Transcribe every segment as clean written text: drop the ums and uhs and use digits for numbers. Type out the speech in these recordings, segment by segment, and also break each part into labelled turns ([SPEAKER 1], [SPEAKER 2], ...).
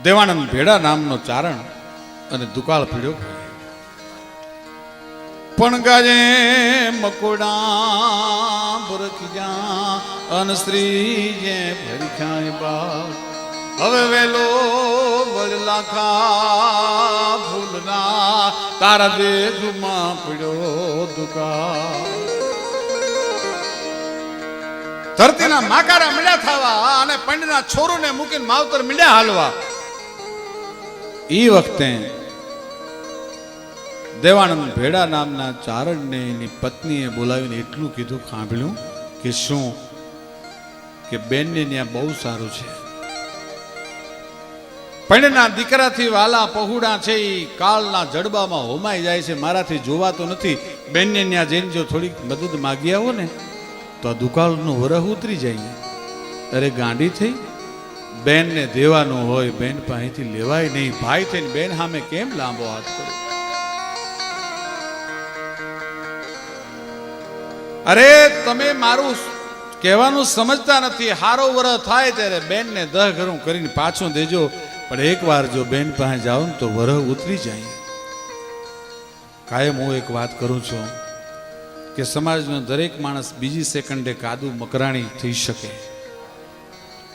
[SPEAKER 1] દેવાનંદ ભેડા નામનો ચારણ અને દુકાળ પીડ્યો પણ ગાજે મકોડા બરખી અન શ્રી જે ભરખાય બા હવે વેલો વડલાખા ફૂલના તારા દેજમાં પીડ્યો દુકાળ ધરતીના માકારા મીંડા થવા અને પંડના છોરુને મૂકીને માવતર મીંડા હાલવા એ વખતે દેવાનંદ ભેડા નામના ચારણને એની પત્નીએ બોલાવીને એટલું કીધું સાંભળ્યું કે શું કે બેનને ત્યાં બહુ સારું છે પંડના દીકરાથી વાલા પહુડા છે એ કાળના જડબામાં હોમાઈ જાય છે મારાથી જોવાતો નથી બેનને ત્યાં જઈને જો થોડીક મદદ માગી આવો ને તો આ દુકાળનું વરહ ઉતરી જાય અરે ગાંડી થઈ બેનને દેવાનું હોય બેન પાસેથી લેવાય નહીં ભાઈ થઈને બેન સામે કેમ લાંબો હાથ કરે અરે તમે મારું કહેવાનું સમજતા નથી હારો વરહ થાય ત્યારે બેનને 10 ઘરું કરીને પાછું દેજો પણ એકવાર જો બેન પાસે જાઓ ને તો વરહ ઉતરી જાય કાયમ હું એક વાત કરું છું કે સમાજનો દરેક માણસ બીજી સેકન્ડે કાદુ મકરાણી થઈ શકે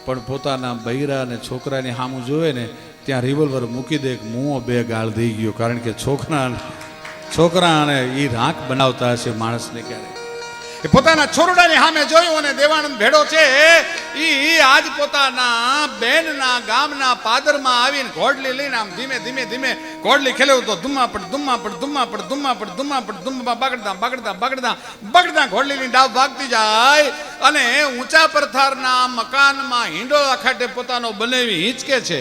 [SPEAKER 1] પણ પોતાના બૈરા અને છોકરાની સામું જોવે ને ત્યાં રિવોલ્વર મૂકી દે મુંહો 2 ગાળ દઈ ગયો કારણ કે છોકરા અને એ રાંક બનાવતા હશે માણસને ક્યારે એ પોતાના છોરડાની સામે જોયું અને દેવાનંદ ભેડો છે એ આજ પોતાના બેનના ગામના પાદરમાં આવીને ઘોડલી લઈને આમ ધીમે ધીમે ધીમે ઘોડલી ખેલ્યો તો ધુમ્મા બગડતા ઘોડલીની ડાવ ભાગતી જાય અને ઊંચા પરથારના મકાનમાં હિંડોળા ખાટે પોતાનો બનેવી હિંચકે છે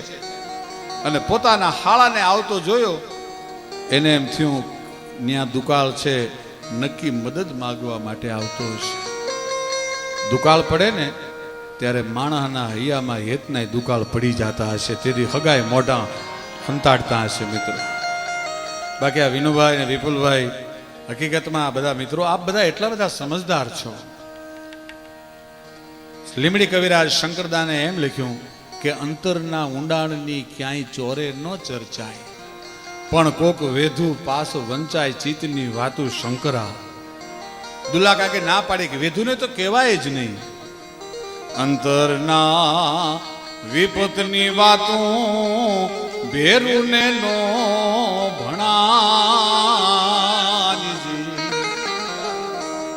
[SPEAKER 1] અને પોતાના હાળાને આવતો જોયો એને એમ થયું ત્યાં દુકાળ છે નક્કી મદદ માંગવા માટે આવતો હશે દુકાળ પડે ને ત્યારે માણસના હૈયામાં હેતનાય દુકાળ પડી જતા હશે તેથી હગાય મોઢા હંતાડતા હશે મિત્રો બાકી આ વિનુભાઈ અને વિપુલભાઈ હકીકતમાં આ બધા મિત્રો આપ બધા એટલા બધા સમજદાર છો લીમડી કવિરાજ શંકરદાને એમ લખ્યું કે અંતરના ઊંડાણની ક્યાંય ચોરે ન ચર્ચાય પણ કોક વેધુ પાસ વંચાય ચિત્તની વાતું શંકરા દુલ્લા કાકે ના પાડી કે વેધુને તો કહેવાય જ નહીં અંતરના વિપતની વાતું ભેરુને નો ભણાજી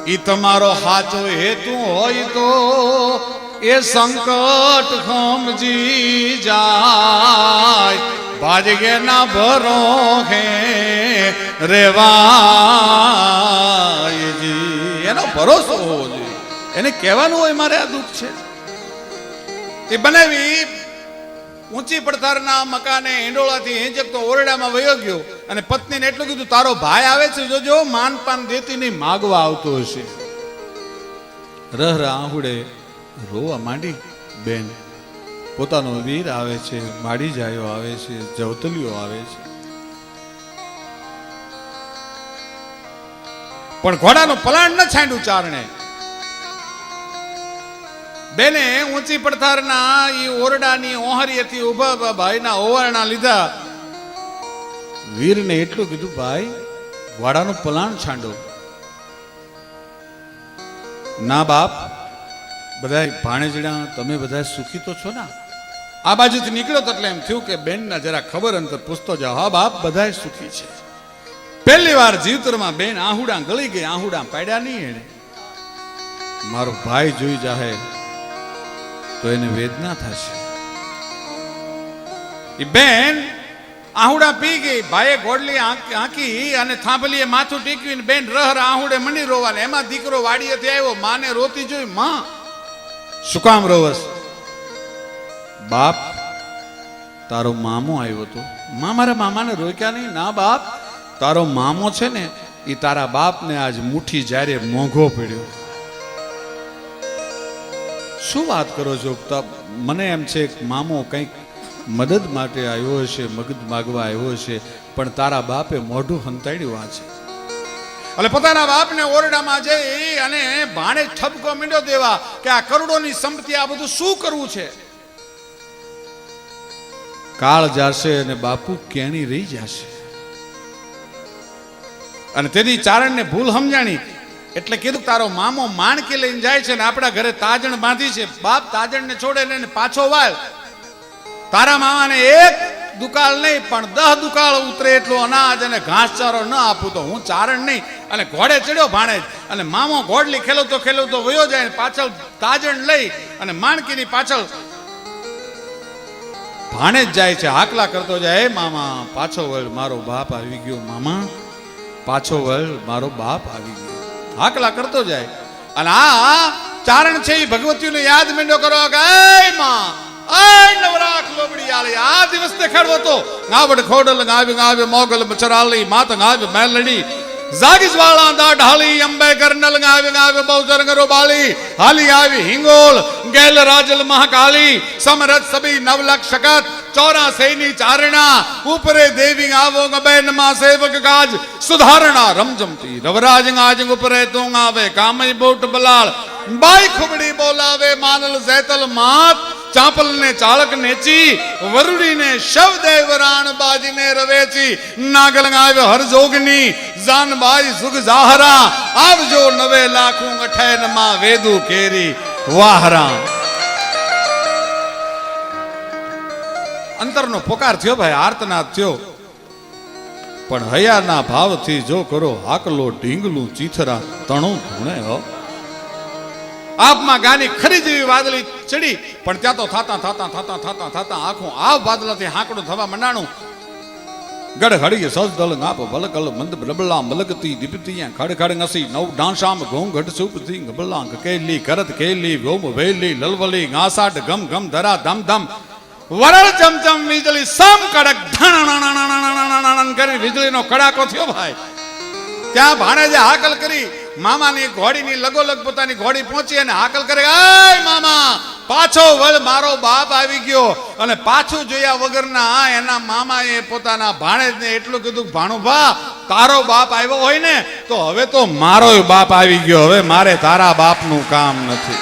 [SPEAKER 1] ઈ તમારો સાચો હેતુ હોય તો એ સંકટ ખમજી જાય ભાજગે ના ભરો હે રેવાયજી એનો ભરોસો હોવો જોઈએ એને કહેવાનું હોય મારે આ દુઃખ છે એ બનાવી ઊંચી પડતારના મકાને હિંડોળાથી હિંચકતો ઓરડામાં વયો ગયો અને પત્નીને એટલું કીધું તારો ભાઈ આવે છે જોજો માનપાન દેતી નહીં માગવા આવતો હશે રહ આહુડે રોવા માંડી બેન પોતાનો વીર આવે છે માડી જાયો આવે છે જવતલીઓ આવે છે પણ ઘોડાનો પલાણ ન છાંડ્યું ચારણે બેને ઊંચી પડતારના ઈ ઓરડાની ઓહરીએથી ઉભા ભાઈના ઓવારણા લીધા વીરને એટલું કીધું ભાઈ ઘોડાનું પલાણ છાંડો ના બાપ બધા ભાણેજડા તમે બધા સુખી તો છો ને આ બાજુથી નીકળ્યો તો એટલે એમ થયું કે બેનના જરા ખબર અંતર પૂછતો જાઓ હા બાપ બધા સુખી છે પહેલી વાર જીવતરમાં બેન આહુડા ગળી ગઈ આહુડા પાડ્યા નહીં એને મારો ભાઈ જોઈ જાહે તો એને વેદના થશે એ બેન આહુડા પી ગઈ ભાઈએ ઘોડલી આંકી અને થાંભલીએ માથું ટેકવીને બેન રહ આહુડે મંડી રોવાને એમાં દીકરો વાડીએથી આવ્યો માને રોતી જોઈ માં શું કામ રોવસ બાપ તારો મામો આવ્યો તો મારા મામાને રોક્યા નહીં ના બાપ તારો મામો છે ને એ તારા બાપને આજ મુઠ્ઠી જ્યારે મોંઘો પડ્યો શું વાત કરો છો મને એમ છે મામો કંઈક મદદ માટે આવ્યો હશે મગજ માગવા આવ્યો હશે પણ તારા બાપે મોઢું હંતાડ્યું આ છે એટલે પોતાના બાપને ઓરડામાં જઈ અને ભાણે ઠપકો મીંડો દેવા કે આ કરોડોની સંપત્તિ આ બધું શું કરવું છે કાળ જાશે અને બાપુ કેણી રહી જશે. અને તેથી ચારણને ભૂલ સમજાણી એટલે કીધું તારો મામો માણકી લઈને જાય છે ને આપણા ઘરે તાજણ બાંધી છે. બાપ તાજણને છોડે ને પાછો વાળ. તારા મામાને એક દુકાળ નહીં પણ 10 દુકાળ ઉતરે એટલું અનાજ અને ઘાસચારો ન આપું તો હું ચારણ નહીં. અને ઘોડે ચડ્યો ભાણેજ અને મામો ઘોડલી ખેલવતો વયો જાય પાછળ તાજણ લઈ અને માણકીની પાછળ ભાણેજ જાય છે. હાકલા કરતો જાય, હે મામા પાછો વળ, મારો બાપ આવી ગયો. મામા પાછો વળ, મારો બાપ આવી ગયો. હાકલા કરતો જાય. અને આ ચારણ છે એ ભગવતીને યાદ માંડ્યો કરો કે એ માં આય નવરાખ લોબડી આલે આ દિવસ દેખાડવો તો ગાવડ ખોડલ ગાવે ગાવે મોગલ મચરાલી માત ગાવે મેલડી જાગી જ્વાળા દા ઢાલી અંબે કરનલ ગાવે ગાવે બહુચર ગરો બાલી હાલી આવી હિંગોલ ગેલ રાજલ મહાકાલી સમરથ સભી નવલખ શકત 84 ની ચારણા ઉપરે દેવી આવો ગબેન માં સેવક કાજ સુધારણા રમજમતી રવરાજ ગાજ ઉપરે તું આવે કામઈ બોટ બલાળ બાઈ ખુબડી બોલાવે માનલ ઝેતલ માત ચાંપલ ને ચાળક નેચી વરુડી ને શવ દેવરાણ બાજી ને રવેચી નાગલ ગાવે હર જોગની જાનબાઈ સુખ જાહરા આવજો 9 લાખું 58 માં વેદુ કેરી વાહરા. અંતરનો પોકાર થયો ભાઈ, આર્તનાદ થયો. પણ હયાના ભાવથી જો કરો હાકલો ઢીંગલું ચીથરા તણું ધૂણે હો. આપમાં ગાની ખરી જેવી વાદળી ચડી પણ ત્યાં તો થતા આખું આ વાદળાથી હાંકડું થવા મંડાણું. ગઢ હળી સજ દલ ગાપ ભલકલ મંદ બ્રબલા મલકતી દીપતિયા ખડ ખડ ngસી નવ ડાંશામ ઘોંઘ ઘટ સુપતી ગબલા કેલી કરત કેલી વ્યોમ વેલી લલવલી ઘાસાટ ગમ ગમ ધરા ધમ ધમ વરળ ચમચમ વીજળી સમ કડક ધણ કરી વીજળીનો કડાકો થયો ભાઈ. ત્યાં ભાણેજે હાકલ કરી મામાની ઘોડીની લગોલગ પોતાની ઘોડી પહોંચી અને હાકલ કરે, એ મામા પાછો વળ, મારો બાપ આવી ગયો. અને પાછું જોયા વગરના એના મામાએ પોતાના ભાણેજને એટલું કીધું, ભાણુભા તારો બાપ આવ્યો હોય ને તો હવે તો મારો બાપ આવી ગયો, હવે મારે તારા બાપનું કામ નથી.